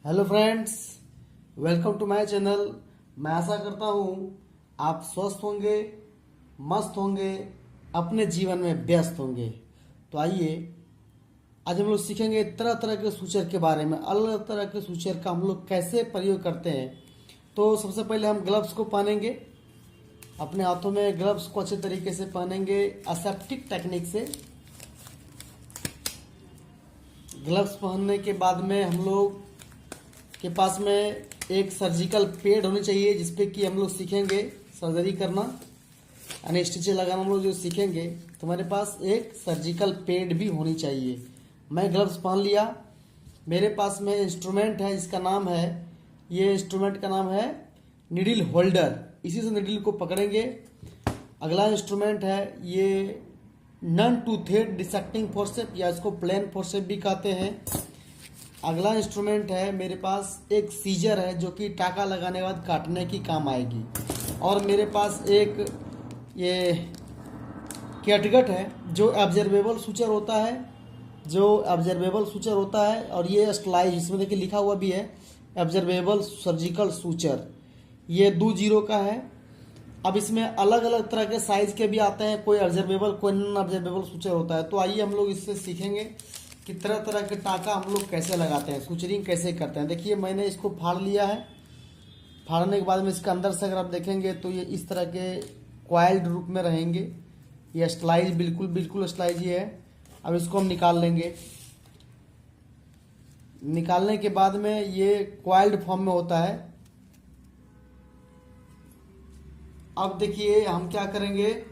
Hello friends, welcome to my channel. मैं आशा करता हूँ आप स्वस्थ होंगे, मस्त होंगे, अपने जीवन में व्यस्त होंगे। तो आइए, आज हम लोग सीखेंगे तरह तरह के सूचर के बारे में। अलग अलग तरह के सूचर का हम लोग कैसे प्रयोग करते हैं। तो सबसे पहले हम ग्लव्स को पहनेंगे, अपने हाथों में ग्लव्स को अच्छे तरीके से पहनेंगे असेप्टिक टेक्निक से। ग्लव्स पहनने के बाद में हम लोग के पास में एक सर्जिकल पैड होनी चाहिए, जिसपे कि हम लोग सीखेंगे सर्जरी करना, यानी स्टिचें लगाना। हम लोग जो सीखेंगे तो हमारे पास एक सर्जिकल पैड भी होनी चाहिए। मैं ग्लव्स पहन लिया। मेरे पास में इंस्ट्रूमेंट है जिसका नाम है, ये इंस्ट्रूमेंट का नाम है नीडल होल्डर। इसी से नीडल को पकड़ेंगे। अगला इंस्ट्रूमेंट है ये नन टूथेड डिसेक्टिंग फोर्सेप, या इसको प्लेन फोर्सेप भी कहते हैं। अगला इंस्ट्रूमेंट है मेरे पास एक सीजर है, जो कि टाका लगाने के बाद काटने की काम आएगी। और मेरे पास एक ये कैटगट है, जो ऑब्जर्वेबल सूचर होता है, और ये स्लाइज, इसमें देखिए लिखा हुआ भी है ऑब्जर्वेबल सर्जिकल सूचर। ये 2 का है। अब इसमें अलग अलग तरह के साइज के भी आते हैं, कोई ऑब्जर्वेबल कोई नॉन ऑब्जर्वेबल सूचर होता है। तो आइए हम लोग इससे सीखेंगे कि तरह तरह के टाका हम लोग कैसे लगाते हैं, सूचरिंग कैसे करते हैं। देखिए, मैंने इसको फाड़ लिया है। फाड़ने के बाद में इसके अंदर से अगर आप देखेंगे तो ये इस तरह के क्वाइल्ड रूप में रहेंगे। ये स्लाइज बिल्कुल स्लाइज ये है। अब इसको हम निकाल लेंगे। निकालने के बाद में ये क्वाइल्ड फॉर्म में होता है। अब देखिए हम क्या करेंगे,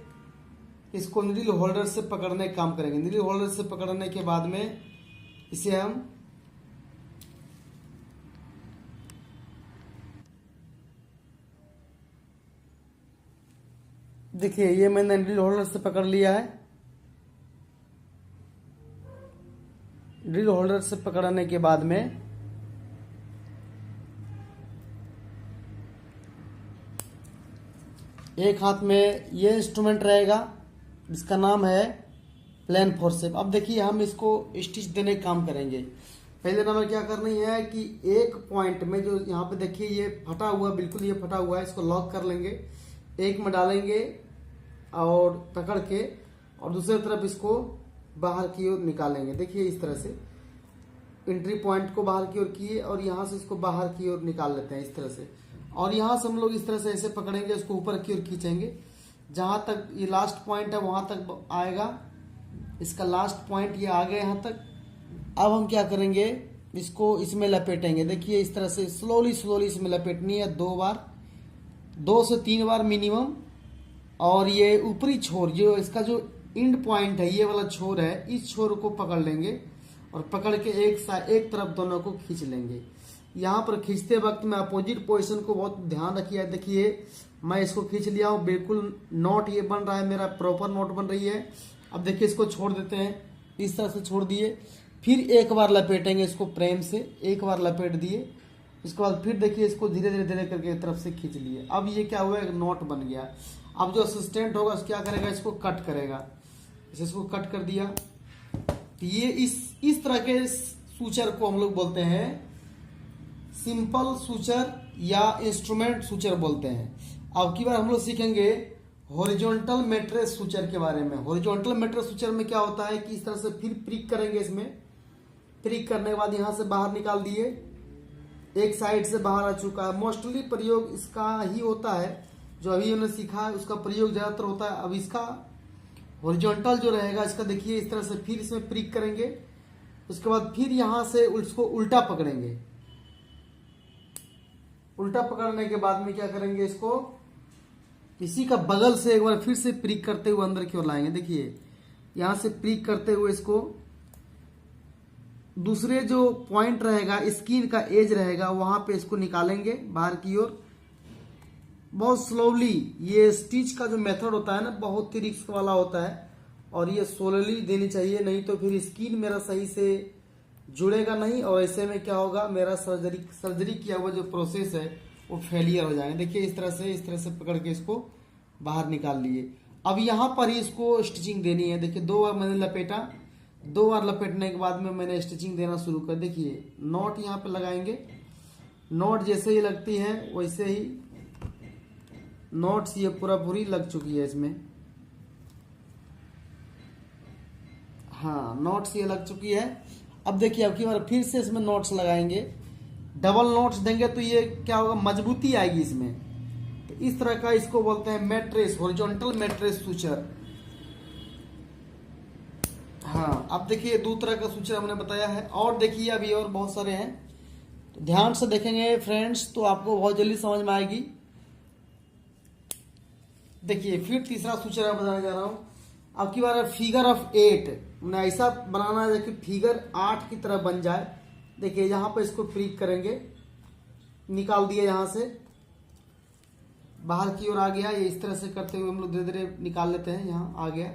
इसको नीडल होल्डर से पकड़ने का काम करेंगे। नीडल होल्डर से पकड़ने के बाद में इसे हम देखिए, ये मैंने नीडल होल्डर से पकड़ लिया है। नीडल होल्डर से पकड़ने के बाद में एक हाथ में ये इंस्ट्रूमेंट रहेगा जिसका नाम है प्लेन फोर्सेप। अब देखिए, हम इसको स्टिच देने का काम करेंगे। पहले नंबर क्या करनी है कि एक पॉइंट में, जो यहाँ पे देखिए ये फटा हुआ, बिल्कुल ये फटा हुआ है, इसको लॉक कर लेंगे। एक में डालेंगे और पकड़ के, और दूसरी तरफ इसको बाहर की ओर निकालेंगे। देखिए इस तरह से एंट्री पॉइंट को बाहर की ओर किए, और यहाँ से इसको बाहर की ओर निकाल लेते हैं इस तरह से। और यहाँ से हम लोग इस तरह से ऐसे पकड़ेंगे, इसको ऊपर की ओर खींचेंगे। जहाँ तक ये लास्ट पॉइंट है वहाँ तक आएगा। इसका लास्ट पॉइंट ये आ गया यहाँ तक। अब हम क्या करेंगे, इसको इसमें लपेटेंगे। देखिए इस तरह से स्लोली इसमें लपेटनी है 2 बार, 2 से 3 बार मिनिमम। और ये ऊपरी छोर, जो इसका जो एंड पॉइंट है, ये वाला छोर है, इस छोर को पकड़ लेंगे और पकड़ के एक तरफ दोनों को खींच लेंगे। यहाँ पर खींचते वक्त में अपोजिट पोजीशन को बहुत ध्यान रखिए। देखिए मैं इसको खींच लिया हूँ, बिल्कुल नॉट ये बन रहा है, मेरा प्रॉपर नॉट बन रही है। अब देखिए इसको छोड़ देते हैं, इस तरह से छोड़ दिए। फिर एक बार लपेटेंगे इसको प्रेम से, एक बार लपेट दिए। इसके बाद फिर देखिए इसको धीरे धीरे करके एक तरफ से खींच लिए। अब ये क्या हुआ, एक नॉट बन गया। अब जो असिस्टेंट होगा क्या करेगा, इसको कट करेगा। इसको कट कर दिया। ये इस तरह के सूचर को हम लोग बोलते हैं सिंपल सूचर या इंस्ट्रूमेंट सूचर बोलते हैं। अब की बार हम लोग सीखेंगे हॉरिजॉन्टल मैट्रेस सूचर के बारे में। हॉरिजॉन्टल मैट्रेस सूचर में क्या होता है कि इस तरह से फिर प्रिक करेंगे। इसमें प्रिक करने के बाद यहाँ से बाहर निकाल दिए, एक साइड से बाहर आ चुका है। मोस्टली प्रयोग इसका ही होता है, जो अभी हमने सीखा है उसका प्रयोग ज्यादातर होता है। अब इसका हॉरिजॉन्टल जो रहेगा, इसका देखिए इस तरह से फिर इसमें प्रिक करेंगे। उसके बाद फिर यहां से उसको उल्टा पकड़ेंगे। उल्टा पकड़ने के बाद में क्या करेंगे, इसको इसी का बगल से एक बार फिर से प्रिक करते हुए अंदर की ओर लाएंगे। देखिए यहां से प्रिक करते हुए इसको दूसरे जो पॉइंट रहेगा, स्किन का एज रहेगा, वहां पे इसको निकालेंगे बाहर की ओर। बहुत स्लोली, ये स्टिच का जो मेथड होता है ना, बहुत ही रिस्क वाला होता है, और ये स्लोली देनी चाहिए, नहीं तो फिर स्किन मेरा सही से जुड़ेगा नहीं, और ऐसे में क्या होगा, मेरा सर्जरी किया हुआ जो प्रोसेस है वो फेलियर हो जाएगा। देखिए इस तरह से पकड़ के इसको बाहर निकाल लिए। अब यहाँ पर ही इसको स्टिचिंग देनी है। देखिए 2 बार मैंने लपेटा, 2 बार लपेटने के बाद में मैंने स्टिचिंग देना शुरू कर। देखिए नॉट यहाँ पे लगाएंगे नोट जैसे ही लगती है वैसे ही नोट्स ये पूरी लग चुकी है इसमें। हाँ, नोट्स ये लग चुकी है। अब देखिए अब की बार फिर से इसमें नोट्स लगाएंगे, डबल नोट्स देंगे तो ये क्या होगा, मजबूती आएगी इसमें। तो इस तरह का इसको बोलते हैं मैट्रेस, हॉरिजॉन्टल मैट्रेस सूचर। हाँ, अब देखिए दो तरह का सूचर हमने बताया है, और देखिए अभी और बहुत सारे हैं, तो ध्यान से देखेंगे फ्रेंड्स तो आपको बहुत जल्दी समझ में आएगी। देखिए फिर तीसरा सूचर मैं बताने जा रहा हूँ। अब की बार है फिगर ऑफ 8। हमने ऐसा बनाना है कि फिगर 8 की तरह बन जाए। देखिए यहाँ पर इसको क्लिक करेंगे, निकाल दिया, यहाँ से बाहर की ओर आ गया। ये इस तरह से करते हुए हम लोग धीरे धीरे निकाल लेते हैं, यहाँ आ गया।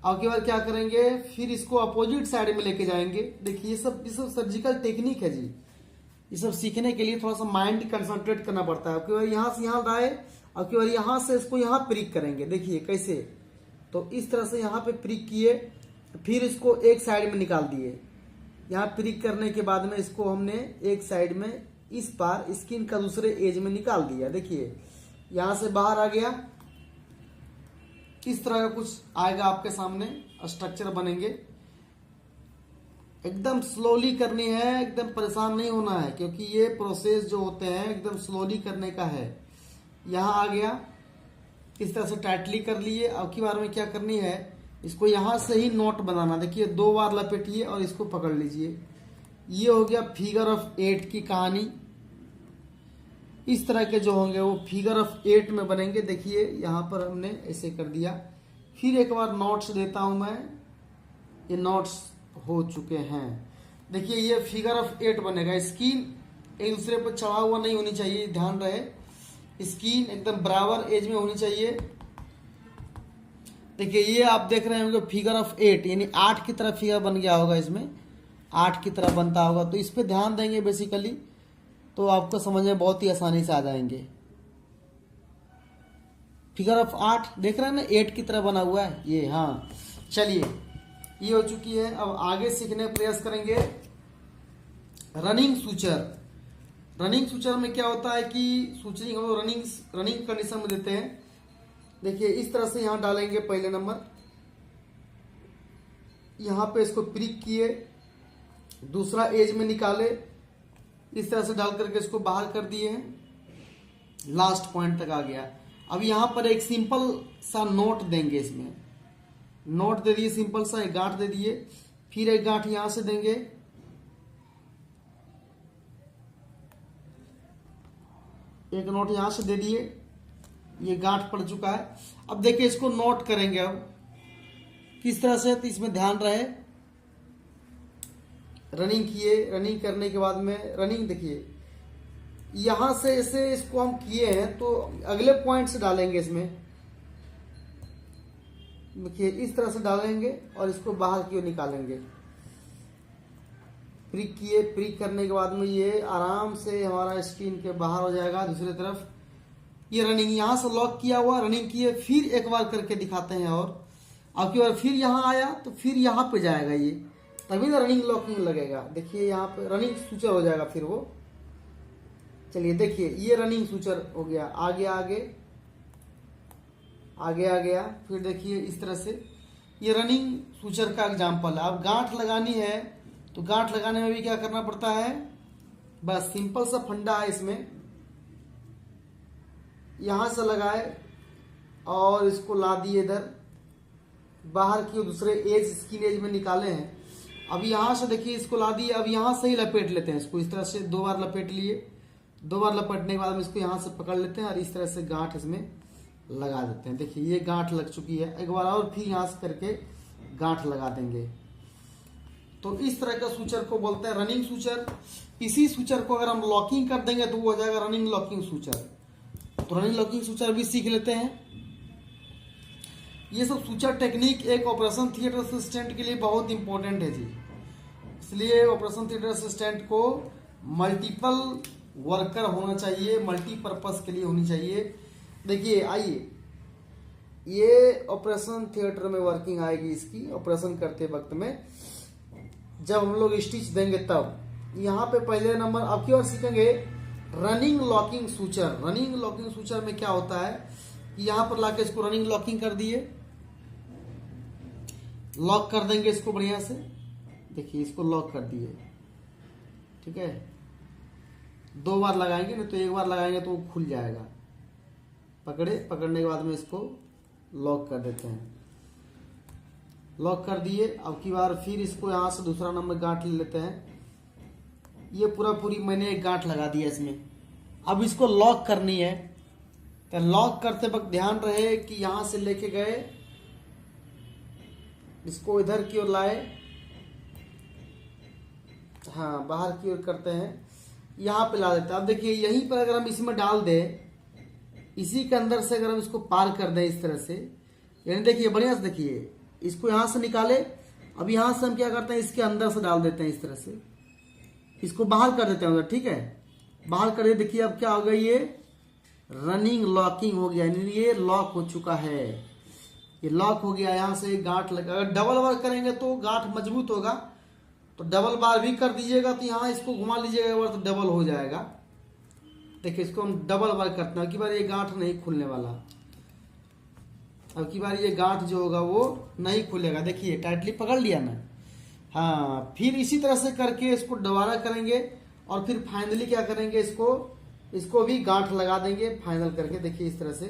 अब की बार क्या करेंगे, फिर इसको अपोजिट साइड में लेके जाएंगे। देखिए ये सब सर्जिकल टेक्निक है जी, ये सब सीखने के लिए थोड़ा सा माइंड कंसंट्रेट करना पड़ता है। अब की बार यहाँ से यहाँ लाए, अब की बार यहाँ से इसको यहाँ प्रिक करेंगे। देखिए कैसे, तो इस तरह से यहाँ पे प्रिक किए, फिर इसको एक साइड में निकाल दिए। यहाँ प्रिक करने के बाद में इसको हमने एक साइड में इस पार स्किन का दूसरे एज में निकाल दिया। देखिए यहाँ से बाहर आ गया, इस तरह का कुछ आएगा आपके सामने, स्ट्रक्चर बनेंगे। एकदम स्लोली करनी है, एकदम परेशान नहीं होना है, क्योंकि ये प्रोसेस जो होते हैं एकदम स्लोली करने का है। यहाँ आ गया, इस तरह से टाइटली कर लिए। अब की बार में क्या करनी है, इसको यहाँ से ही नोट बनाना। देखिए 2 बार लपेटिए और इसको पकड़ लीजिए। ये हो गया फिगर ऑफ 8 की कहानी। इस तरह के जो होंगे वो फिगर ऑफ 8 में बनेंगे। देखिए यहाँ पर हमने ऐसे कर दिया। फिर एक बार नोट्स देता हूं मैं, ये नोट्स हो चुके हैं। देखिए ये फिगर ऑफ 8 बनेगा। स्किन एक दूसरे पर चढ़ा हुआ नहीं होनी चाहिए, ध्यान रहे। स्किन एकदम बराबर एज में होनी चाहिए। देखिए ये आप देख रहे होंगे फिगर ऑफ 8, यानी 8 की तरह फिगर बन गया होगा, इसमें 8 की तरह बनता होगा। तो इस पे ध्यान देंगे बेसिकली, तो आपको समझ में बहुत ही आसानी से आ जाएंगे। फिगर ऑफ 8 देख रहे हैं ना, 8 की तरह बना हुआ है ये। हाँ चलिए, ये हो चुकी है। अब आगे सीखने का प्रयास करेंगे रनिंग सूचर। रनिंग सूचर में क्या होता है कि सूचरिंग हम रनिंग कंडीशन में देते हैं। देखिए इस तरह से यहाँ डालेंगे पहले नंबर, यहाँ पे इसको प्रिक किए, दूसरा एज में निकाले, इस तरह से डाल करके इसको बाहर कर दिए हैं, लास्ट पॉइंट तक आ गया। अब यहाँ पर एक सिंपल सा नोट देंगे, इसमें नोट दे दिए, सिंपल सा एक गांठ दे दिए, फिर एक गांठ यहां से देंगे, एक नोट यहां से दे दिए, ये गांठ पड़ चुका है। अब देखिए इसको नोट करेंगे अब किस तरह से, तो इसमें ध्यान रहे। रनिंग किए, रनिंग करने के बाद में रनिंग देखिए यहां से ऐसे इसको हम किए हैं, तो अगले पॉइंट से डालेंगे इसमें। देखिए इस तरह से डालेंगे और इसको बाहर की ओर निकालेंगे। प्रिक किए, प्रिक करने के बाद में ये आराम से हमारा स्क्रीन के बाहर हो जाएगा दूसरी तरफ। ये रनिंग यहां से लॉक किया हुआ, रनिंग किए, फिर एक बार करके दिखाते हैं, और अब की बार फिर यहां आया तो फिर यहां पे जाएगा ये, तभी ना रनिंग लॉकिंग लगेगा। देखिए यहाँ पे रनिंग सूचर हो जाएगा फिर वो। चलिए देखिए ये रनिंग सूचर हो गया, आगे आगे आगे आ गया। फिर देखिए इस तरह से ये रनिंग सूचर का एग्जाम्पल है। अब गांठ लगानी है तो गांठ लगाने में भी क्या करना पड़ता है, बस सिंपल सा फंडा है इसमें। यहां से लगाए और इसको ला दिए इधर बाहर की दूसरे एज, स्किन एज में निकाले हैं। अब यहां से देखिए इसको ला दिए, अब यहां से ही लपेट लेते हैं इसको। इस तरह से 2 बार लपेट लिए, 2 बार लपेटने के बाद में इसको यहां से पकड़ लेते हैं और इस तरह से गांठ इसमें लगा देते हैं। देखिए ये गांठ लग चुकी है, एक बार और फिर यहां से करके गांठ लगा देंगे। तो इस तरह का सूचर को बोलते हैं रनिंग सूचर। इसी सूचर को अगर हम लॉकिंग कर देंगे तो वो हो जाएगा रनिंग लॉकिंग सूचर। तो रनिंग लॉकिंग सूचर भी सीख लेते हैं। ये सब सूचर टेक्निक एक ऑपरेशन थिएटर असिस्टेंट के लिए बहुत इंपॉर्टेंट है जी। इसलिए ऑपरेशन थिएटर असिस्टेंट को मल्टीपल वर्कर होना चाहिए, मल्टीपर्पज के लिए होनी चाहिए। देखिए आइए, ये ऑपरेशन थिएटर में वर्किंग आएगी इसकी, ऑपरेशन करते वक्त में जब हम लोग स्टिच देंगे तब। यहाँ पे पहले नंबर अब की बार सीखेंगे running locking suture. Running locking suture में क्या होता है कि यहां पर लाके इसको रनिंग लॉकिंग कर दिए, लॉक कर देंगे इसको बढ़िया से। देखिए इसको लॉक कर दिए, ठीक है। 2 बार लगाएंगे, नहीं तो 1 बार लगाएंगे तो वो खुल जाएगा। पकड़ने के बाद में इसको लॉक कर देते हैं। लॉक कर दिए। अब की बार फिर इसको यहां से दूसरा नंबर गांठ ले लेते हैं। ये पूरी मैंने एक गांठ लगा दिया इसमें। अब इसको लॉक करनी है, तो लॉक करते वक्त ध्यान रहे कि यहां से लेके गए, इसको इधर की ओर लाए, हाँ बाहर की ओर करते हैं, यहां पे ला देते हैं। अब देखिए यहीं पर अगर हम इसमें डाल दें, इसी के अंदर से अगर हम इसको पार कर दें इस तरह से, यानी देखिए बढ़िया से देखिए, इसको यहां से निकाले। अब यहां से हम क्या करते हैं, इसके अंदर से डाल देते हैं इस तरह से, इसको बाहर कर देते हैं उधर, ठीक है। बाहर कर दिए। देखिए अब क्या हो गया, ये रनिंग लॉकिंग हो गया, यानी ये लॉक हो चुका है। ये लॉक हो गया। यहां से गांठ लगा। अगर डबल बार करेंगे तो गांठ मजबूत होगा, तो डबल बार भी कर दीजिएगा, तो यहाँ इसको घुमा लीजिएगा एक बार तो डबल हो जाएगा। देखिए इसको हम डबल बार करते हैं। अब की बार ये गांठ नहीं खुलने वाला। अब की बार ये गांठ जो होगा वो नहीं खुलेगा। देखिए टाइटली पकड़ लिया ना, हाँ। फिर इसी तरह से करके इसको दोबारा करेंगे और फिर फाइनली क्या करेंगे, इसको भी गांठ लगा देंगे फाइनल करके। देखिए इस तरह से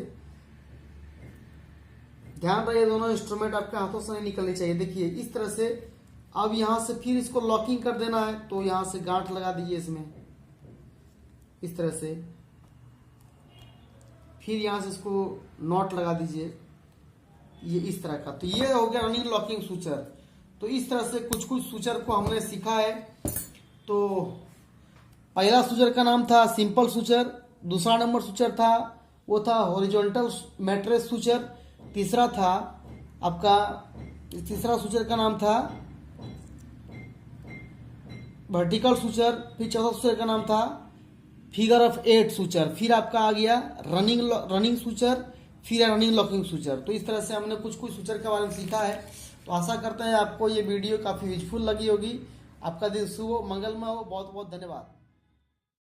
ध्यान रहे, दोनों इंस्ट्रूमेंट आपके हाथों से नहीं निकलनी चाहिए। देखिए इस तरह से। अब यहां से फिर इसको लॉकिंग कर देना है, तो यहां से गांठ लगा दीजिए इसमें इस तरह से। फिर यहां से इसको नॉट लगा दीजिए, ये इस तरह का। तो ये हो गया रनिंग लॉकिंग सूचर। तो इस तरह से कुछ सूचर को हमने सीखा है। तो पहला सूचर का नाम था सिंपल सूचर, दूसरा नंबर सूचर था वो था हॉरिजॉन्टल मैट्रेस सूचर, तीसरा सूचर का नाम था वर्टिकल सूचर, फिर चौथा सूचर का नाम था फिगर ऑफ 8 सूचर, फिर आपका आ गया रनिंग सूचर, फिर रनिंग लॉकिंग सूचर। तो इस तरह से हमने कुछ सूचर के बारे में सीखा है। तो आशा करते हैं आपको ये वीडियो काफी यूजफुल लगी होगी। आपका दिन शुभ हो, मंगलमय हो। बहुत बहुत धन्यवाद।